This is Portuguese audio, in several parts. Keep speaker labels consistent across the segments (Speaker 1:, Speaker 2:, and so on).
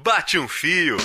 Speaker 1: Bate um fio.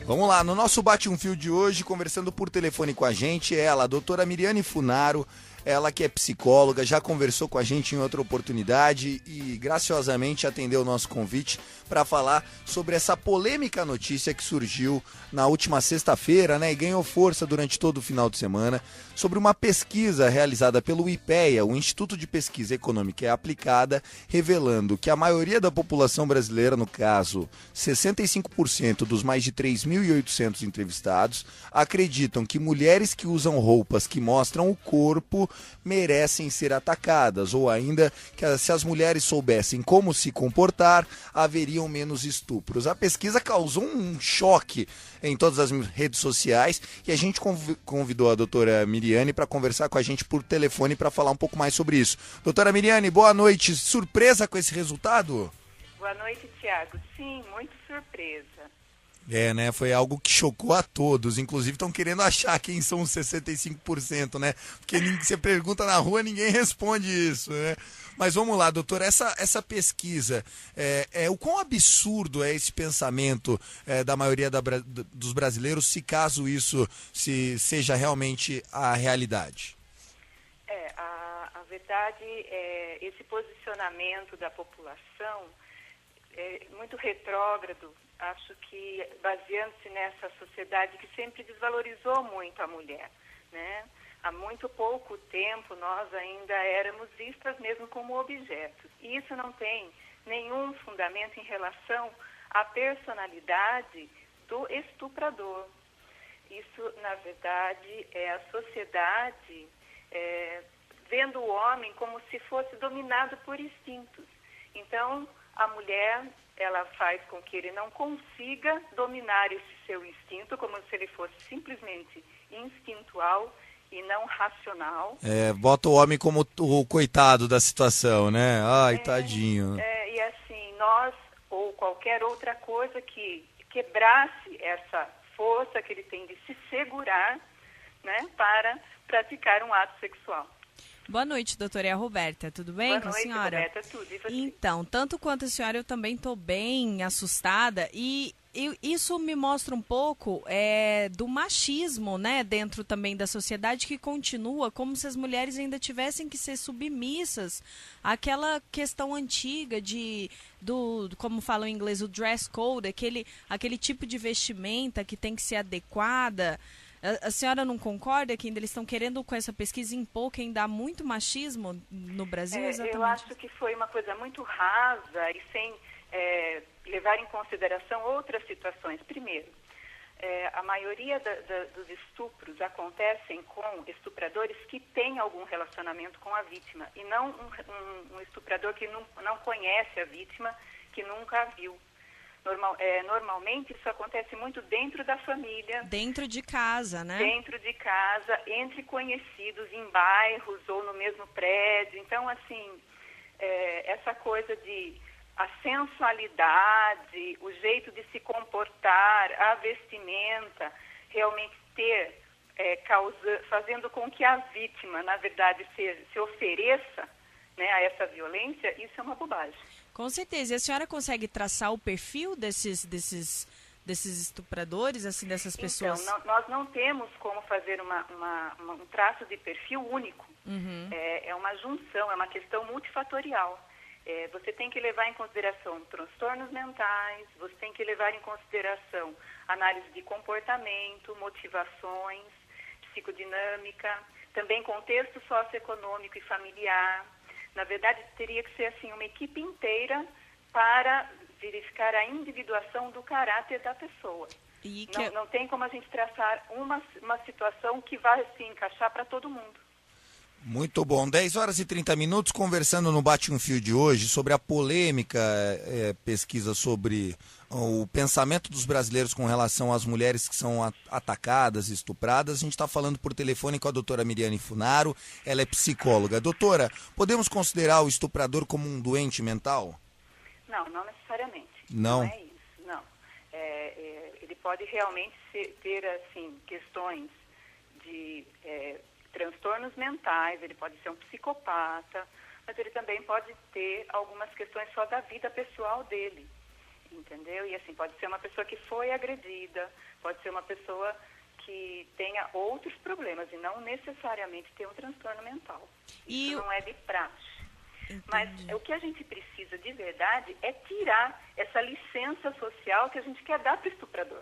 Speaker 2: Vamos lá, no nosso Bate um Fio de hoje, conversando por telefone com a gente, ela, a doutora Miriane Funaro, ela que é psicóloga, já conversou com a gente em outra oportunidade e graciosamente atendeu o nosso convite para falar sobre essa polêmica notícia que surgiu na última sexta-feira, né, e ganhou força durante todo o final de semana, sobre uma pesquisa realizada pelo IPEA, o Instituto de Pesquisa Econômica e Aplicada, revelando que a maioria da população brasileira, no caso, 65% dos mais de 3.800 entrevistados, acreditam que mulheres que usam roupas que mostram o corpo merecem ser atacadas, ou ainda que se as mulheres soubessem como se comportar, haveriam menos estupros. A pesquisa causou um choque em todas as redes sociais e a gente convidou a doutora Miriane para conversar com a gente por telefone para falar um pouco mais sobre isso. Doutora Miriane, boa noite. Surpresa com esse resultado?
Speaker 3: Boa noite, Tiago. Sim, muito surpresa.
Speaker 2: Né? Foi algo que chocou a todos. Inclusive estão querendo achar quem são os 65%, né? Porque você pergunta na rua, ninguém responde isso, né? Mas vamos lá, doutor, essa pesquisa, o quão absurdo é esse pensamento da maioria dos brasileiros, se caso isso seja realmente a realidade?
Speaker 3: A verdade é esse posicionamento da população é muito retrógrado. Acho que baseando-se nessa sociedade que sempre desvalorizou muito a mulher, né? Há muito pouco tempo nós ainda éramos vistas mesmo como objetos. E isso não tem nenhum fundamento em relação à personalidade do estuprador. Isso, na verdade, é a sociedade vendo o homem como se fosse dominado por instintos. Então, a mulher, ela faz com que ele não consiga dominar esse seu instinto, como se ele fosse simplesmente instintual e não racional.
Speaker 2: Bota o homem como o coitado da situação, né? Ai, tadinho.
Speaker 3: E assim, nós, ou qualquer outra coisa que quebrasse essa força que ele tem de se segurar, né, para praticar um ato sexual.
Speaker 4: Boa noite, doutora. É a Roberta. Tudo bem com a senhora?
Speaker 3: Boa noite, Roberta. Tudo. E você?
Speaker 4: Então, tanto quanto a senhora, eu também estou bem assustada e isso me mostra um pouco do machismo, né, dentro também da sociedade, que continua como se as mulheres ainda tivessem que ser submissas àquela questão antiga como falam em inglês, o dress code, aquele tipo de vestimenta que tem que ser adequada. A senhora não concorda que ainda eles estão querendo, com essa pesquisa, impor que ainda há muito machismo no Brasil? Exatamente.
Speaker 3: Eu acho que foi uma coisa muito rasa e sem levar em consideração outras situações. Primeiro, a maioria dos estupros acontecem com estupradores que têm algum relacionamento com a vítima e não um estuprador que não conhece a vítima, que nunca a viu. Normalmente isso acontece muito dentro da família.
Speaker 4: Dentro de casa, né?
Speaker 3: Dentro de casa, entre conhecidos, em bairros ou no mesmo prédio. Então, assim, essa coisa de a sensualidade, o jeito de se comportar, a vestimenta, realmente fazendo com que a vítima, na verdade, se ofereça, né, a essa violência, isso é uma bobagem.
Speaker 4: Com certeza. E a senhora consegue traçar o perfil desses estupradores, assim, dessas pessoas?
Speaker 3: Então, nós não temos como fazer um traço de perfil único.
Speaker 4: Uhum.
Speaker 3: É uma junção, é uma questão multifatorial. Você tem que levar em consideração transtornos mentais, você tem que levar em consideração análise de comportamento, motivações, psicodinâmica, também contexto socioeconômico e familiar. Na verdade, teria que ser assim uma equipe inteira para verificar a individuação do caráter da pessoa. Não tem como a gente traçar uma situação que vai se encaixar para todo mundo.
Speaker 2: Muito bom. 10 horas e 30 minutos, conversando no Bate um Fio de hoje sobre a polêmica pesquisa sobre o pensamento dos brasileiros com relação às mulheres que são atacadas, estupradas. A gente está falando por telefone com a doutora Miriane Funaro, ela é psicóloga. Doutora, podemos considerar o estuprador como um doente mental?
Speaker 3: Não necessariamente.
Speaker 2: Não
Speaker 3: é isso, não. Ele pode realmente ter, assim, questões de transtornos mentais, ele pode ser um psicopata, mas ele também pode ter algumas questões só da vida pessoal dele, entendeu? entendeu? E assim, pode ser uma pessoa que foi agredida, pode ser uma pessoa que tenha outros problemas e não necessariamente ter um transtorno mental. Isso não é de praxe.
Speaker 4: Entendi.
Speaker 3: Mas o que a gente precisa de verdade é tirar essa licença social que a gente quer dar para o estuprador.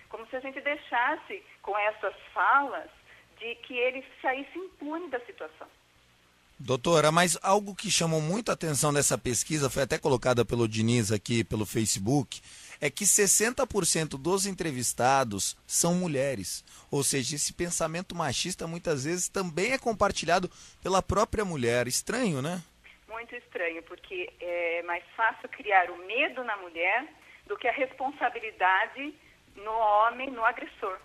Speaker 3: Como se a gente deixasse com essas falas de que ele saísse impune da situação.
Speaker 2: Doutora, mas algo que chamou muito a atenção nessa pesquisa, foi até colocada pelo Diniz aqui pelo Facebook, é que 60% dos entrevistados são mulheres. Ou seja, esse pensamento machista muitas vezes também é compartilhado pela própria mulher. Estranho, né?
Speaker 3: Muito estranho, porque é mais fácil criar o medo na mulher do que a responsabilidade no homem, no agressor.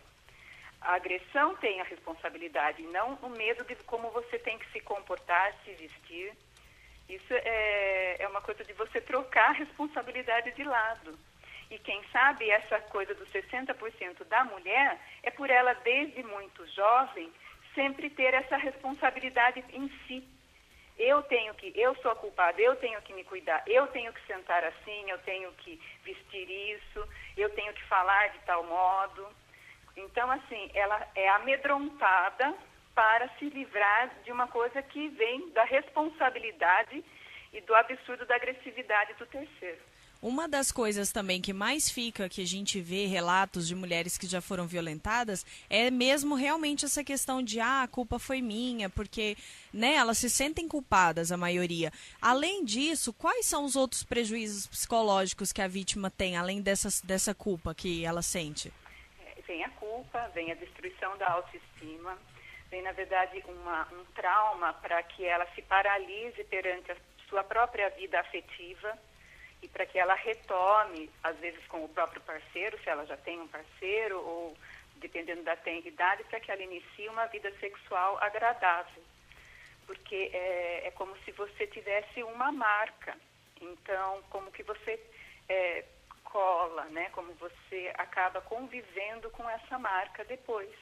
Speaker 3: A agressão tem a responsabilidade, não o medo de como você tem que se comportar, se vestir. Isso é uma coisa de você trocar a responsabilidade de lado. E quem sabe essa coisa dos 60% da mulher é por ela, desde muito jovem, sempre ter essa responsabilidade em si. Eu sou a culpada, eu tenho que me cuidar, eu tenho que sentar assim, eu tenho que vestir isso, eu tenho que falar de tal modo. Então, assim, ela é amedrontada para se livrar de uma coisa que vem da responsabilidade e do absurdo da agressividade do terceiro.
Speaker 4: Uma das coisas também que mais fica, que a gente vê relatos de mulheres que já foram violentadas, é mesmo realmente essa questão de, a culpa foi minha, porque, né, elas se sentem culpadas, a maioria. Além disso, quais são os outros prejuízos psicológicos que a vítima tem, além dessa culpa que ela sente?
Speaker 3: Vem a culpa, vem a destruição da autoestima, vem, na verdade, um trauma para que ela se paralise perante a sua própria vida afetiva, e para que ela retome, às vezes com o próprio parceiro, se ela já tem um parceiro, ou dependendo da idade, para que ela inicie uma vida sexual agradável. Porque é como se você tivesse uma marca. Então, como que você cola, né? Como você acaba convivendo com essa marca depois.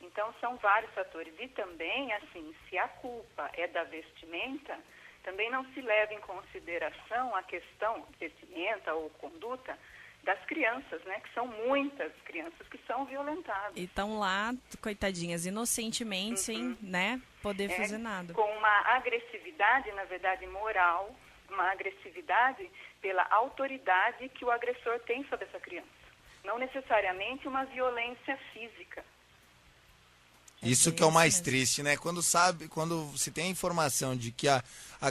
Speaker 3: Então, são vários fatores. E também, assim, se a culpa é da vestimenta, também não se leva em consideração a questão vestimenta ou conduta das crianças, né? Que são muitas crianças que são violentadas.
Speaker 4: E estão lá, coitadinhas, inocentemente, sem, né, poder fazer nada.
Speaker 3: Com uma agressividade, na verdade, moral, uma agressividade pela autoridade que o agressor tem sobre essa criança. Não necessariamente uma violência física.
Speaker 2: Isso que é o mais triste, né? Quando se tem a informação de que a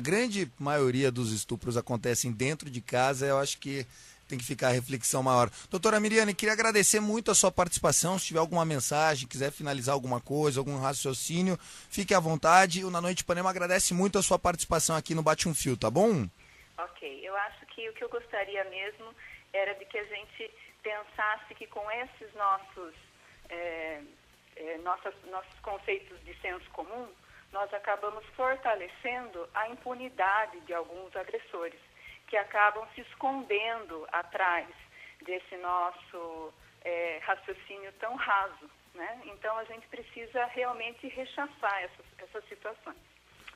Speaker 2: grande maioria dos estupros acontecem dentro de casa, eu acho que tem que ficar a reflexão maior. Doutora Miriane, queria agradecer muito a sua participação. Se tiver alguma mensagem, quiser finalizar alguma coisa, algum raciocínio, fique à vontade. O Na Noite Ipanema agradece muito a sua participação aqui no Bate um Fio, tá bom?
Speaker 3: Ok, eu acho que o que eu gostaria mesmo era de que a gente pensasse que com esses nossos conceitos de senso comum, nós acabamos fortalecendo a impunidade de alguns agressores, que acabam se escondendo atrás desse nosso raciocínio tão raso, né? Então, a gente precisa realmente rechaçar essas situações.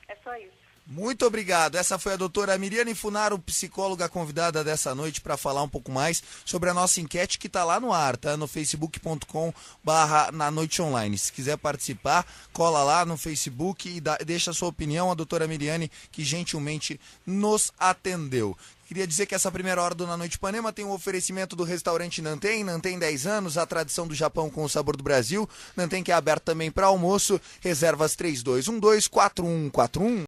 Speaker 3: É só isso.
Speaker 2: Muito obrigado. Essa foi a doutora Miriane Funaro, psicóloga convidada dessa noite para falar um pouco mais sobre a nossa enquete que está lá no ar, tá? No facebook.com/Na Noite Online. Se quiser participar, cola lá no Facebook e deixa a sua opinião. A doutora Miriane, que gentilmente nos atendeu. Queria dizer que essa primeira hora do Na Noite Ipanema tem um oferecimento do restaurante Nanten. Nanten 10 anos, a tradição do Japão com o sabor do Brasil. Nanten que é aberto também para almoço. Reservas 3212-4141.